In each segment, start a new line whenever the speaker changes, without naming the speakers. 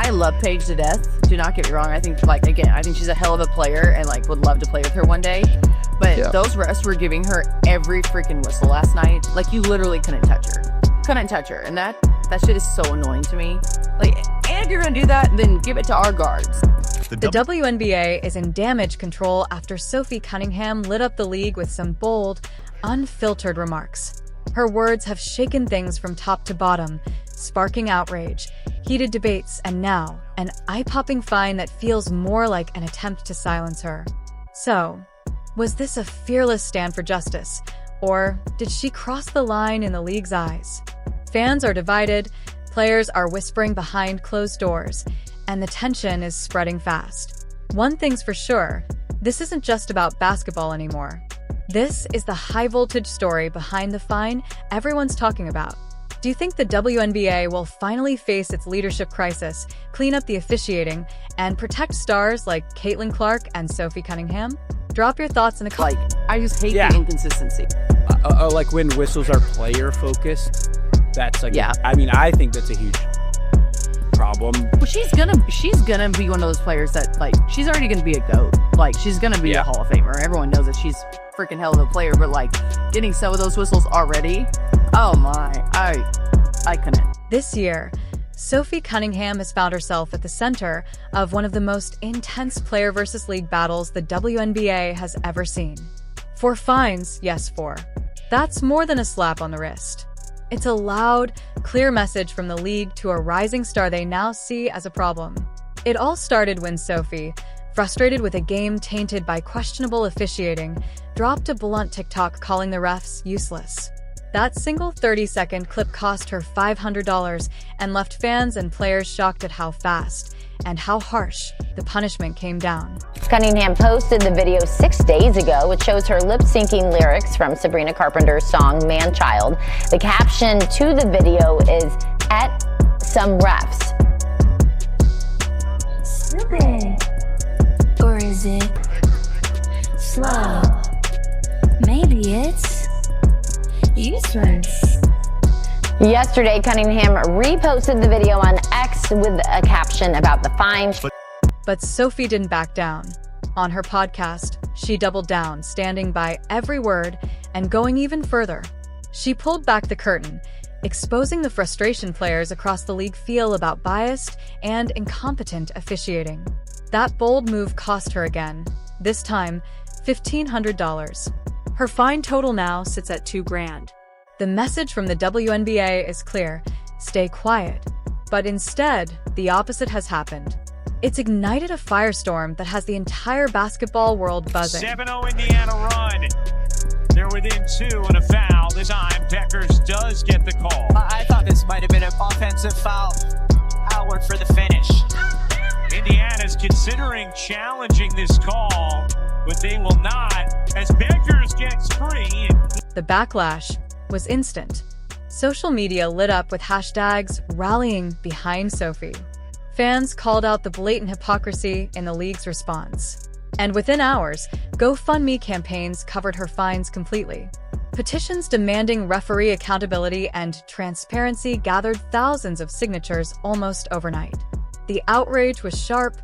I love Paige to death. Do not get me wrong. I think, like, again, I think she's a hell of a player and, like, would love to play with her one day. But those refs were giving her every freaking whistle last night. Like, you literally couldn't touch her. Couldn't touch her. And that shit is so annoying to me. Like, and if you're going to do that, then give it to our guards.
The WNBA is in damage control after Sophie Cunningham lit up the league with some bold, unfiltered remarks. Her words have shaken things from top to bottom, sparking outrage, heated debates, and now, an eye-popping fine that feels more like an attempt to silence her. So, was this a fearless stand for justice, or did she cross the line in the league's eyes? Fans are divided, players are whispering behind closed doors, and the tension is spreading fast. One thing's for sure, this isn't just about basketball anymore. This is the high-voltage story behind the fine everyone's talking about. Do you think the WNBA will finally face its leadership crisis, clean up the officiating, and protect stars like Caitlin Clark and Sophie Cunningham? Drop your thoughts in a comment.
Like, I just hate the inconsistency.
Like when whistles are player-focused, that's like,
Yeah.
I mean, I think that's a huge problem.
But she's gonna be one of those players that, like, she's already gonna be a GOAT. Like, she's gonna be a Hall of Famer. Everyone knows that she's freaking hell of a player, but, like, getting some of those whistles already, oh my, I couldn't.
This year, Sophie Cunningham has found herself at the center of one of the most intense player versus league battles the WNBA has ever seen. 4 fines, yes, 4. That's more than a slap on the wrist. It's a loud, clear message from the league to a rising star they now see as a problem. It all started when Sophie, frustrated with a game tainted by questionable officiating, dropped a blunt TikTok calling the refs useless. That single 30-second clip cost her $500 and left fans and players shocked at how fast and how harsh the punishment came down.
Cunningham posted the video 6 days ago, which shows her lip-syncing lyrics from Sabrina Carpenter's song Man-Child. The caption to the video is, "At some refs."
Stupid. Or is it slow? Maybe it's useless.
Yesterday, Cunningham reposted the video on X with a caption about the fine.
But Sophie didn't back down. On her podcast, she doubled down, standing by every word and going even further. She pulled back the curtain, exposing the frustration players across the league feel about biased and incompetent officiating. That bold move cost her again, this time $1,500. Her fine total now sits at $2,000. The message from the WNBA is clear: stay quiet. But instead, the opposite has happened. It's ignited a firestorm that has the entire basketball world buzzing.
7-0 Indiana run. They're within 2 and a foul. This time, Peckers does get the call.
I thought this might have been an offensive foul. Howard for the finish.
Indiana's considering challenging this call, but they will not, as Peckers gets free.
The backlash was instant. Social media lit up with hashtags rallying behind Sophie. Fans called out the blatant hypocrisy in the league's response. And within hours, GoFundMe campaigns covered her fines completely. Petitions demanding referee accountability and transparency gathered thousands of signatures almost overnight. The outrage was sharp,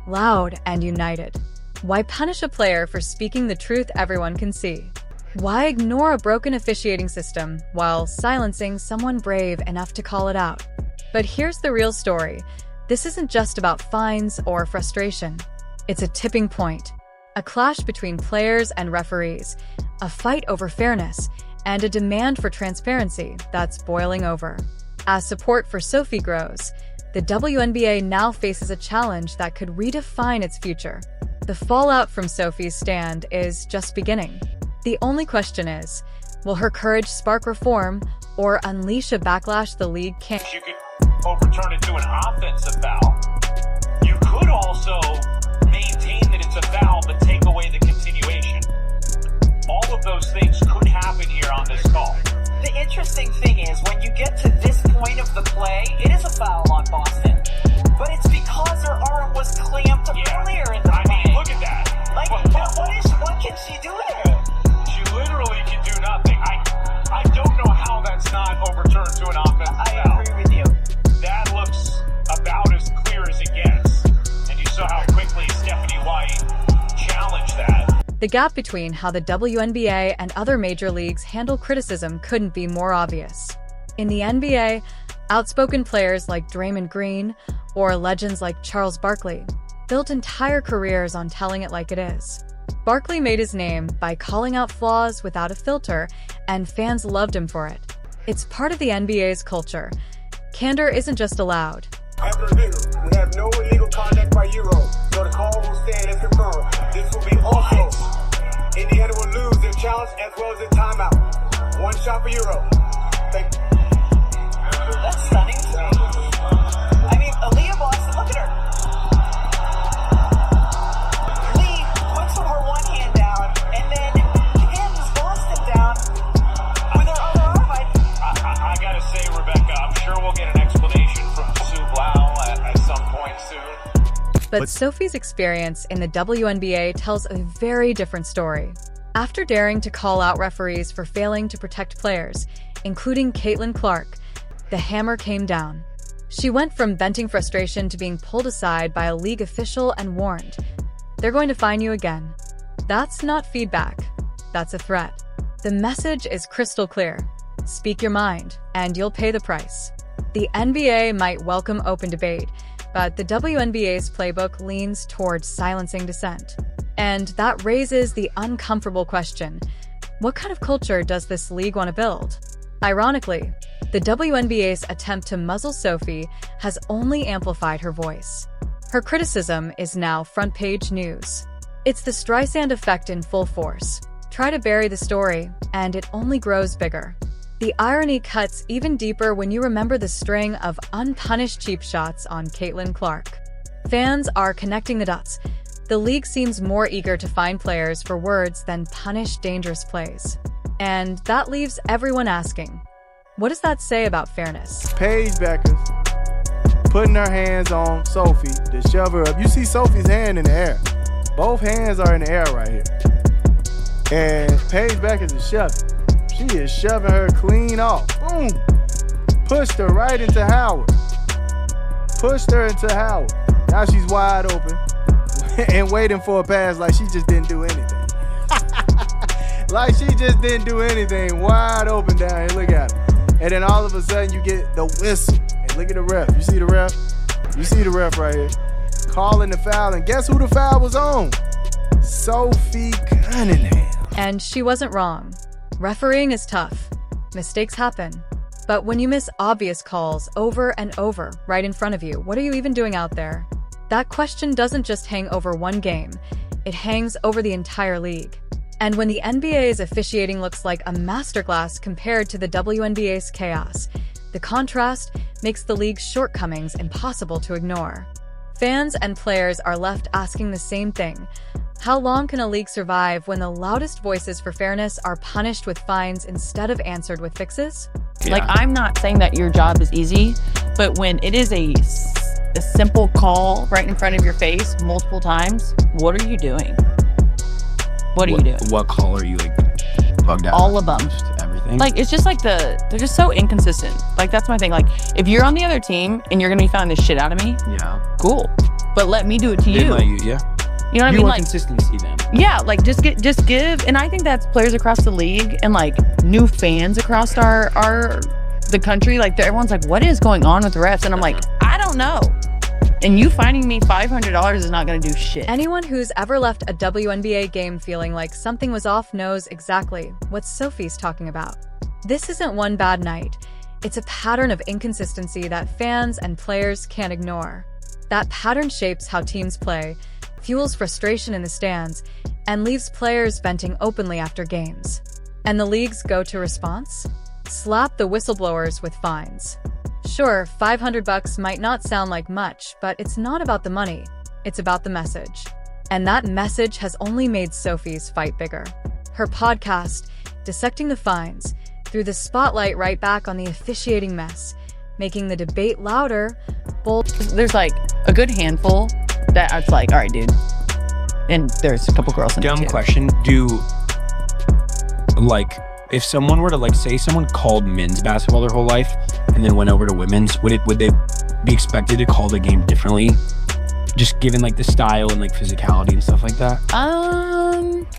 loud, and united. Why punish a player for speaking the truth everyone can see? Why ignore a broken officiating system while silencing someone brave enough to call it out? But here's the real story. This isn't just about fines or frustration. It's a tipping point, a clash between players and referees, a fight over fairness, and a demand for transparency that's boiling over. As support for Sophie grows, the WNBA now faces a challenge that could redefine its future. The fallout from Sophie's stand is just beginning. The only question is, will her courage spark reform or unleash a backlash the league can't?
You could overturn it to an offensive foul. You could also maintain that it's a foul, but take away the continuation. All of those things could happen here on this call.
The interesting thing is, when you get to this point of the play, it is a foul on Boston. But it's because her arm was clamped earlier in the play.
I mean, look at that.
Like, what can she do there?
She literally can do nothing. I don't know how that's not overturned to an offensive foul.
I agree with you.
That looks about as clear as it
The gap between how the WNBA and other major leagues handle criticism couldn't be more obvious. In the NBA, outspoken players like Draymond Green or legends like Charles Barkley built entire careers on telling it like it is. Barkley made his name by calling out flaws without a filter, and fans loved him for it. It's part of the NBA's culture. Candor isn't just allowed.
After review, we have no illegal conduct by Euro, so the call will stand as confirmed. This will be also. Indiana will lose their challenge as well as their timeout. One shot for Euro. Thank you.
That's stunning to me. I mean, Aaliyah Boston, look at her. Lee puts her one hand down and then pins Boston down with her other arm.
I gotta say, Rebecca, I'm sure we'll get an explanation from Sue Blau at some point soon.
But Sophie's experience in the WNBA tells a very different story. After daring to call out referees for failing to protect players, including Caitlin Clark, the hammer came down. She went from venting frustration to being pulled aside by a league official and warned, "They're going to fine you again." That's not feedback. That's a threat. The message is crystal clear. Speak your mind, and you'll pay the price. The NBA might welcome open debate, but the WNBA's playbook leans towards silencing dissent. And that raises the uncomfortable question: what kind of culture does this league want to build? Ironically, the WNBA's attempt to muzzle Sophie has only amplified her voice. Her criticism is now front-page news. It's the Streisand effect in full force. Try to bury the story, and it only grows bigger. The irony cuts even deeper when you remember the string of unpunished cheap shots on Caitlin Clark. Fans are connecting the dots. The league seems more eager to fine players for words than punish dangerous plays. And that leaves everyone asking, what does that say about fairness?
Paige Beckers putting her hands on Sophie to shove her up. You see Sophie's hand in the air. Both hands are in the air right here. And Paige Beckers is shoving. She is shoving her clean off. Boom. Pushed her right into Howard. Pushed her into Howard. Now she's wide open and waiting for a pass like she just didn't do anything. Like she just didn't do anything. Wide open down here. Look at her. And then all of a sudden you get the whistle. And look at the ref. You see the ref? You see the ref right here. Calling the foul. And guess who the foul was on? Sophie Cunningham.
And she wasn't wrong. Refereeing is tough. Mistakes happen. But when you miss obvious calls over and over right in front of you, what are you even doing out there? That question doesn't just hang over one game. It hangs over the entire league. And when the NBA's officiating looks like a masterclass compared to the WNBA's chaos, the contrast makes the league's shortcomings impossible to ignore. Fans and players are left asking the same thing. How long can a league survive when the loudest voices for fairness are punished with fines instead of answered with fixes?
Yeah. Like, I'm not saying that your job is easy, but when it is a simple call right in front of your face multiple times, what are you doing? What are you doing?
What call are you bugged out?
All of them.
Just everything.
Like, it's just like they're just so inconsistent. Like, that's my thing. Like, if you're on the other team and you're gonna be fouling the shit out of me,
yeah,
cool. But let me do it to you.
Yeah.
You know what I mean?
You want
like
consistency then.
Yeah, like just give. And I think that's players across the league and like new fans across the country. Like everyone's like, what is going on with the refs? And I'm like, I don't know. And you finding me $500 is not going to do shit.
Anyone who's ever left a WNBA game feeling like something was off knows exactly what Sophie's talking about. This isn't one bad night. It's a pattern of inconsistency that fans and players can't ignore. That pattern shapes how teams play, fuels frustration in the stands, and leaves players venting openly after games. And the league's go-to response? Slap the whistleblowers with fines. Sure, $500 might not sound like much, but it's not about the money. It's about the message. And that message has only made Sophie's fight bigger. Her podcast, Dissecting the Fines, threw the spotlight right back on the officiating mess, making the debate louder, bold.
There's like a good handful that it's like, all right, dude. And there's a couple girls in
Dumb
it too.
question. If someone were to say someone called men's basketball their whole life and then went over to women's, would they be expected to call the game differently? Just given the style and physicality and stuff like that?